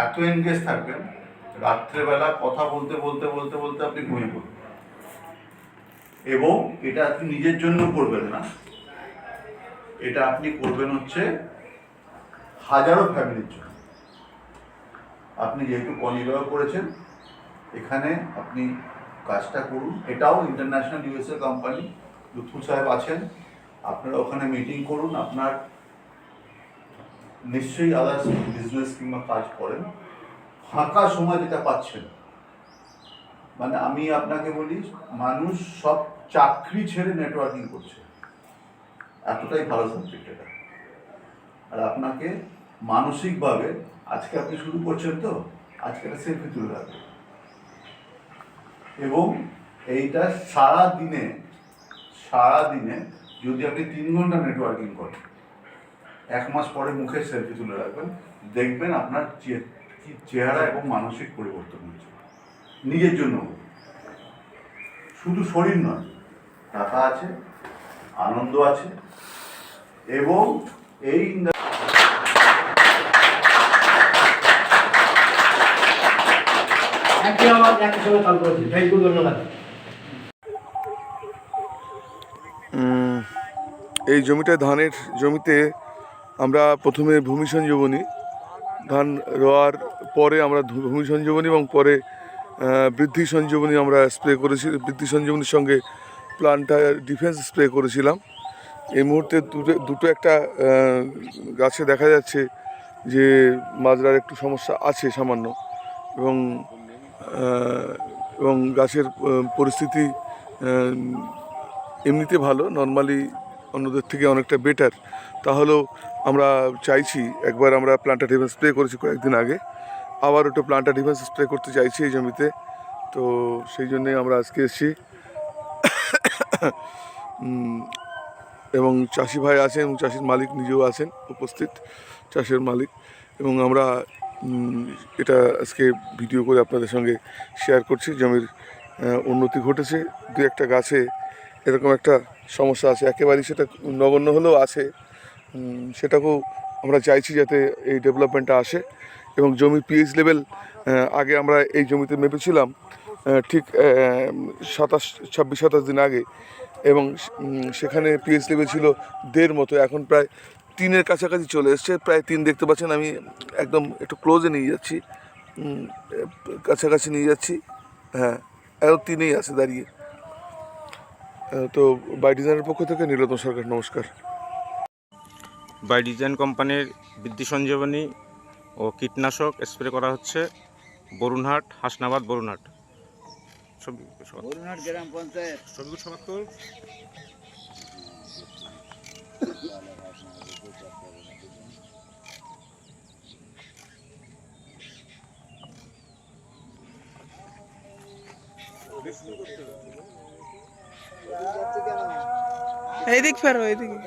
এত এনগেজ থাকবেন, রাত্রেবেলা কথা বলতে বলতে বলতে বলতে আপনি ঘুমিয়ে পড়বেন। এবং এটা আপনি নিজের জন্য করবেন না, এটা আপনি করবেন হচ্ছে হাজারো ফ্যামিলির জন্য। আপনি যেহেতু কনিবাও করেছেন, এখানে আপনি কাজটা করুন। এটাও ইন্টারন্যাশনাল ইউএসএ কোম্পানি, লুৎফুল সাহেব আছেন, আপনারা ওখানে মিটিং করুন। আপনার নিশ্চয়ই আদার্স বিজনেস কিংবা কাজ করেন, ফাঁকা সময় যেটা পাচ্ছেন, মানে আমি আপনাকে বলি, মানুষ সব চাকরি ছেড়ে নেটওয়ার্কিং করছে, এতটাই ভালো সাবজেক্ট এটা। আর আপনাকে মানসিকভাবে, আজকে আপনি শুরু করছেন তো, আজকে একটা সেলফি তুলে রাখবেন। এবং এইটা সারা দিনে যদি আপনি 3 ঘন্টা নেটওয়ার্কিং করেন, 1 মাস পরে মুখে সেলফি তুলে রাখবেন, দেখবেন আপনার চেহারা এবং মানসিক পরিবর্তন হয়েছে। নিজের জন্য, শুধু শরীর নয়, টাকা আছে, আনন্দ আছে। এবং এই এই জমিটা ধানের জমিতে আমরা প্রথমে ভূমি সঞ্জীবনী, ধান রোয়ার পরে আমরা ভূমি সঞ্জীবনী এবং পরে বৃদ্ধি সঞ্জীবনী আমরা স্প্রে করেছি। বৃদ্ধি সঞ্জীবনীর সঙ্গে প্লান্টার ডিফেন্স স্প্রে করেছিলাম। এই মুহূর্তে দুটো একটা গাছে দেখা যাচ্ছে যে মাজরার একটু সমস্যা আছে সামান্য, এবং গাছের পরিস্থিতি এমনিতে ভালো, নর্মালি অন্যদের থেকে অনেকটা বেটার। তাহলেও আমরা চাইছি, একবার আমরা প্লান্টার ডিফেন্স স্প্রে করেছি কয়েকদিন আগে, আবার ওটা প্লান্টার ডিফেন্স স্প্রে করতে চাইছি এই জমিতে। তো সেই জন্যে আমরা আজকে এসেছি। এবং চাষি ভাই আছেন এবং চাষির মালিক নিজেও আছেন উপস্থিত, চাষের মালিক। এবং আমরা এটা আজকে ভিডিও করে আপনাদের সঙ্গে শেয়ার করছি। জমির উন্নতি ঘটেছে, দু একটা গাছে এরকম একটা সমস্যা আছে, একেবারেই সেটা নগণ্য হলেও আছে, সেটাকেও আমরা চাইছি যাতে এই ডেভেলপমেন্টটা আসে। এবং জমির পিএইচ লেভেল আগে আমরা এই জমিতে মেপেছিলাম ঠিক 26-27 দিন আগে, এবং সেখানে পিএইচ লেভেল ছিল 1.5 মতো, এখন প্রায় 3-এর কাছাকাছি চলে এসছে। প্রায় 3 দেখতে পাচ্ছেন, আমি একদম একটু ক্লোজে নিয়ে যাচ্ছি, কাছাকাছি নিয়ে যাচ্ছি, হ্যাঁ এখন 3-এই আছে দাঁড়িয়ে। তো বাই ডিজাইনের পক্ষ থেকে নীলরতন সরকার, নমস্কার। বাই ডিজাইন কোম্পানির বৃদ্ধি সঞ্জীবনী ও কীটনাশক স্প্রে করা হচ্ছে বরুণহাট, হাসনাবাদ বরুণহাট গ্রাম পঞ্চায়েত। এইদিক ফেরো, এইদিকে